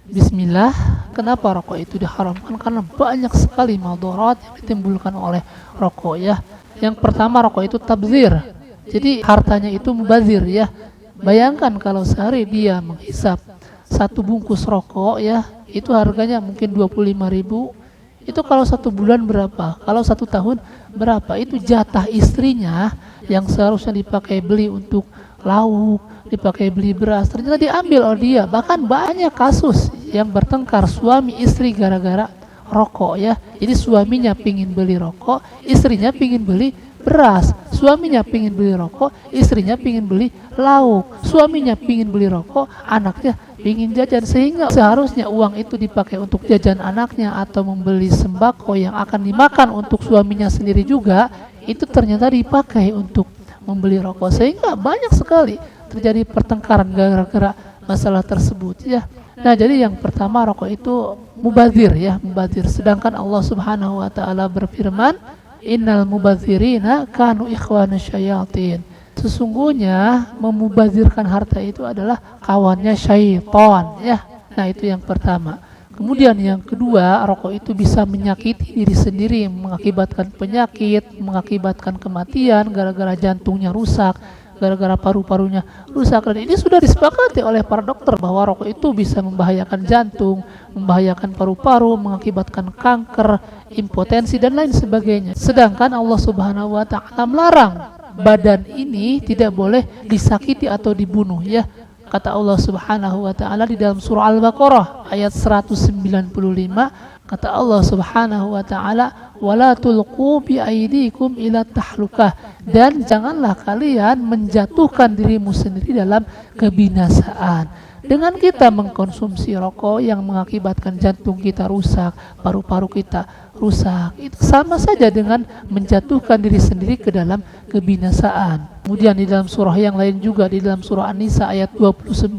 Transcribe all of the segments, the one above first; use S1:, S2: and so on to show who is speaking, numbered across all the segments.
S1: Bismillah. Kenapa rokok itu diharamkan? Karena banyak sekali madarat yang ditimbulkan oleh rokok ya. Yang pertama, rokok itu tabzir. Jadi hartanya itu mubazir ya. Bayangkan kalau sehari dia menghisap satu bungkus rokok ya, itu harganya mungkin 25.000. Itu kalau satu bulan berapa? Kalau satu tahun berapa? Itu jatah istrinya yang seharusnya dipakai beli untuk lauk, dipakai beli beras, ternyata diambil oleh dia. Bahkan banyak kasus yang bertengkar suami istri gara-gara rokok ya. Jadi suaminya pingin beli rokok, istrinya pingin beli beras. Suaminya pingin beli rokok, istrinya pingin beli lauk. Suaminya pingin beli rokok, anaknya pingin jajan. Sehingga seharusnya uang itu dipakai untuk jajan anaknya atau membeli sembako yang akan dimakan untuk suaminya sendiri juga, itu ternyata dipakai untuk membeli rokok. Sehingga banyak sekali terjadi pertengkaran gara-gara masalah tersebut ya. Nah, jadi yang pertama, rokok itu mubazir ya, mubazir. Sedangkan Allah Subhanahu wa taala berfirman, innal mubazirina kanu ikhwana syayatin. Sesungguhnya memubazirkan harta itu adalah kawannya syaitan ya. Nah, itu yang pertama. Kemudian yang kedua, rokok itu bisa menyakiti diri sendiri, mengakibatkan penyakit, mengakibatkan kematian gara-gara jantungnya rusak, gara-gara paru-parunya rusak. Dan ini sudah disepakati oleh para dokter bahwa rokok itu bisa membahayakan jantung, membahayakan paru-paru, mengakibatkan kanker, impotensi dan lain sebagainya. Sedangkan Allah Subhanahu wa taala melarang badan ini tidak boleh disakiti atau dibunuh ya. Kata Allah Subhanahu wa taala di dalam surah Al-Baqarah ayat 195, kata Allah Subhanahu wa taala, wala tulqu bi aydikum ila tahlukah, dan janganlah kalian menjatuhkan dirimu sendiri dalam kebinasaan. Dengan kita mengkonsumsi rokok yang mengakibatkan jantung kita rusak, paru-paru kita rusak, itu sama saja dengan menjatuhkan diri sendiri ke dalam kebinasaan. Kemudian di dalam surah yang lain juga, di dalam surah An-Nisa ayat 29,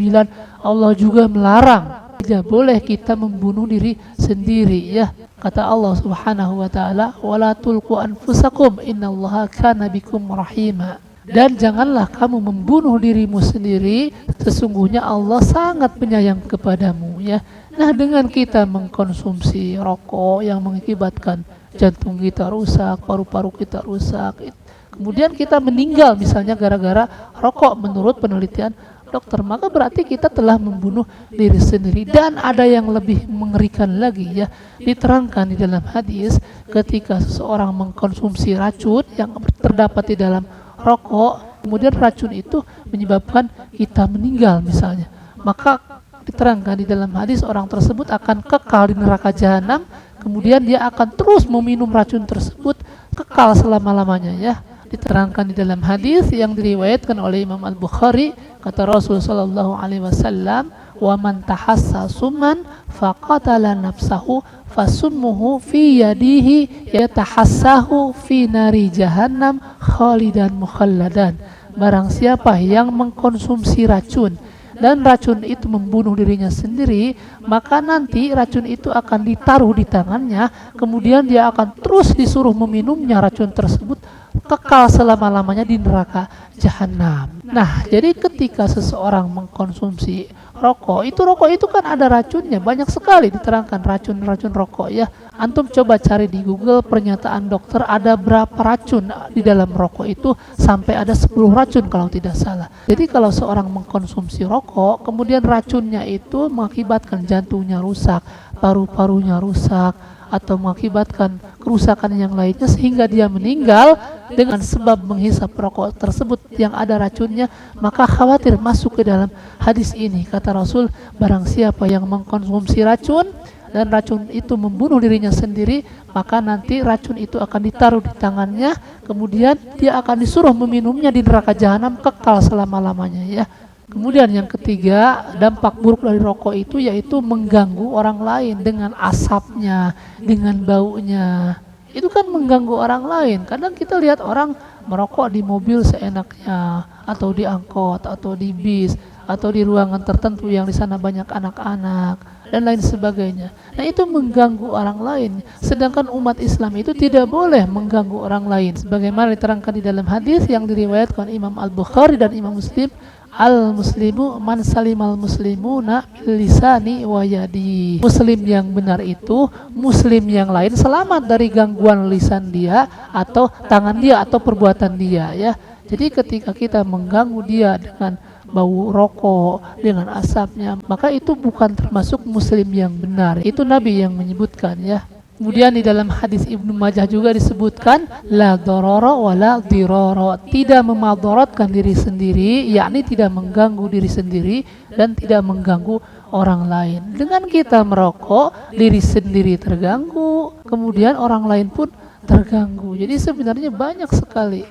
S1: Allah juga melarang tidak boleh kita membunuh diri sendiri ya. Kata Allah Subhanahu wa taala, wala tulqu anfusakum innallaha kana bikum rahima. Dan janganlah kamu membunuh dirimu sendiri, sesungguhnya Allah sangat penyayang kepadamu ya. Nah, dengan kita mengkonsumsi rokok yang mengakibatkan jantung kita rusak, paru-paru kita rusak, kemudian kita meninggal misalnya gara-gara rokok menurut penelitian dokter, maka berarti kita telah membunuh diri sendiri. Dan ada yang lebih mengerikan lagi ya, diterangkan di dalam hadis, ketika seseorang mengkonsumsi racun yang terdapat di dalam rokok, kemudian racun itu menyebabkan kita meninggal misalnya, maka diterangkan di dalam hadis orang tersebut akan kekal di neraka jahanam, kemudian dia akan terus meminum racun tersebut kekal selama-lamanya ya. Diterangkan di dalam hadis yang diriwayatkan oleh Imam Al-Bukhari, kata Rasul sallallahu alaihi wasallam, wa man tahassa summan faqatala nafsahu fasummuhu fi yadihi yatahassahu fi nari jahannam khalidan mukhalladan. Barang siapa yang mengkonsumsi racun dan racun itu membunuh dirinya sendiri, maka nanti racun itu akan ditaruh di tangannya, kemudian dia akan terus disuruh meminumnya racun tersebut kekal selama-lamanya di neraka jahanam. Nah, jadi ketika seseorang mengkonsumsi rokok itu kan ada racunnya, banyak sekali diterangkan racun-racun rokok ya. Antum coba cari di Google pernyataan dokter ada berapa racun di dalam rokok itu, sampai ada 10 racun kalau tidak salah. Jadi kalau seorang mengkonsumsi rokok, kemudian racunnya itu mengakibatkan jantungnya rusak, paru-parunya rusak, atau mengakibatkan kerusakan yang lainnya sehingga dia meninggal dengan sebab menghisap rokok tersebut yang ada racunnya, maka khawatir masuk ke dalam hadis ini. Kata Rasul, barang siapa yang mengkonsumsi racun dan racun itu membunuh dirinya sendiri, maka nanti racun itu akan ditaruh di tangannya, kemudian dia akan disuruh meminumnya di neraka jahanam kekal selama-lamanya ya. Kemudian yang ketiga, dampak buruk dari rokok itu yaitu mengganggu orang lain dengan asapnya, dengan baunya. Itu kan mengganggu orang lain. Kadang kita lihat orang merokok di mobil seenaknya, atau di angkot, atau di bis, atau di ruangan tertentu yang di sana banyak anak-anak dan lain sebagainya. Nah, itu mengganggu orang lain. Sedangkan umat Islam itu tidak boleh mengganggu orang lain. Sebagaimana diterangkan di dalam hadis yang diriwayatkan Imam Al-Bukhari dan Imam Muslim, al muslimu man salimal muslimuna bil lisani wa yadi. Muslim yang benar itu muslim yang lain selamat dari gangguan lisan dia atau tangan dia atau perbuatan dia ya. Jadi ketika kita mengganggu dia dengan bau rokok, dengan asapnya, maka itu bukan termasuk muslim yang benar. Itu Nabi yang menyebutkan ya. Kemudian di dalam hadis Ibnu Majah juga disebutkan la darara wa la dirara, tidak memadaratkan diri sendiri, yakni tidak mengganggu diri sendiri dan tidak mengganggu orang lain. Dengan kita merokok, diri sendiri terganggu, kemudian orang lain pun terganggu. Jadi sebenarnya banyak sekali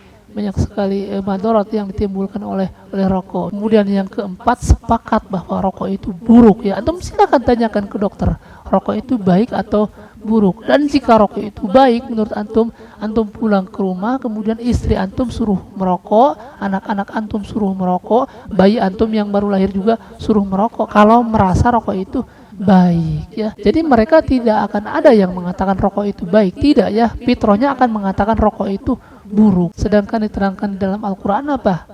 S1: madarat yang ditimbulkan oleh rokok. Kemudian yang keempat, sepakat bahwa rokok itu buruk ya. Antum silakan tanyakan ke dokter, rokok itu baik atau buruk. Dan jika rokok itu baik menurut antum pulang ke rumah, kemudian istri antum suruh merokok, anak-anak antum suruh merokok, bayi antum yang baru lahir juga suruh merokok, kalau merasa rokok itu baik ya. Jadi mereka tidak akan ada yang mengatakan rokok itu baik, tidak ya. Fitrahnya akan mengatakan rokok itu buruk. Sedangkan diterangkan di dalam Al-Quran apa?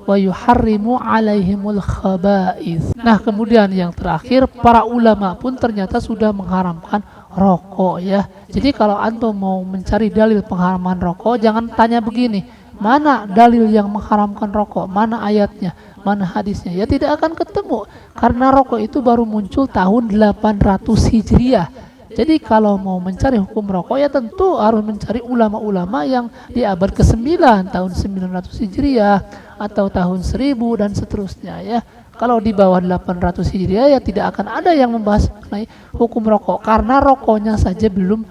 S1: Wa yuharrimu alaihimul khaba'ith. Nah kemudian yang terakhir, para ulama pun ternyata sudah mengharamkan rokok ya. Jadi kalau antum mau mencari dalil pengharaman rokok, jangan tanya begini, mana dalil yang mengharamkan rokok, mana ayatnya, mana hadisnya, ya tidak akan ketemu, karena rokok itu baru muncul tahun 800 Hijriah. Jadi kalau mau mencari hukum rokok ya tentu harus mencari ulama-ulama yang di abad ke-9, tahun 900 Hijriah atau tahun 1000 dan seterusnya ya. Kalau di bawah 800 Hijriah ya tidak akan ada yang membahas mengenai hukum rokok, karena rokoknya saja belum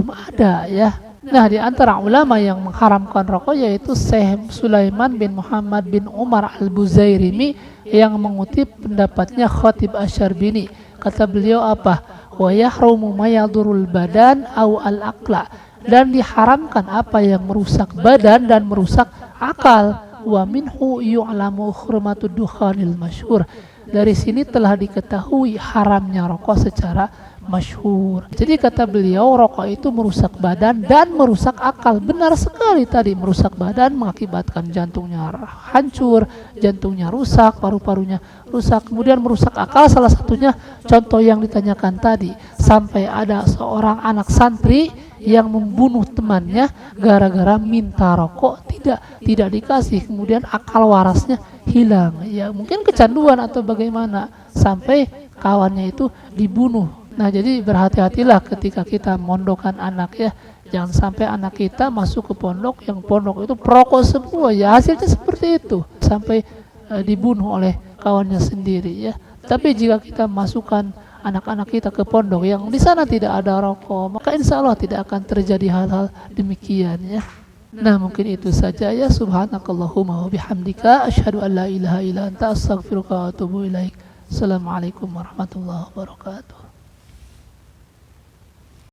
S1: ada ya. Nah di antara ulama yang mengharamkan rokok yaitu Syekh Sulaiman bin Muhammad bin Umar al-Buzairimi yang mengutip pendapatnya Khatib Asy-Syarbini. Kata beliau apa? Wa yahrumu ma yadurul badan au al-aqla, dan diharamkan apa yang merusak badan dan merusak akal. Wa minhu yu'lamu hurmatud dukhanil masyhur, dari sini telah diketahui haramnya rokok secara masyhur. Jadi kata beliau rokok itu merusak badan dan merusak akal. Benar sekali tadi, merusak badan mengakibatkan jantungnya hancur, jantungnya rusak, paru-parunya rusak. Kemudian merusak akal, salah satunya contoh yang ditanyakan tadi, sampai ada seorang anak santri yang membunuh temannya gara-gara minta rokok, tidak dikasih, kemudian akal warasnya hilang ya, mungkin kecanduan atau bagaimana, sampai kawannya itu dibunuh. Nah jadi berhati-hatilah ketika kita mondokkan anak ya, jangan sampai anak kita masuk ke pondok yang pondok itu perokok semua ya, hasilnya seperti itu sampai dibunuh oleh kawannya sendiri ya. Tapi jika kita masukkan anak-anak kita ke pondok yang di sana tidak ada rokok, maka insya Allah tidak akan terjadi hal-hal demikian ya. Nah mungkin itu saja ya. Subhanakallahumma wa bihamdika asyhadu an la ilaha illa anta astaghfiruka wa atubu ilaik. Assalamualaikum warahmatullahi wabarakatuh.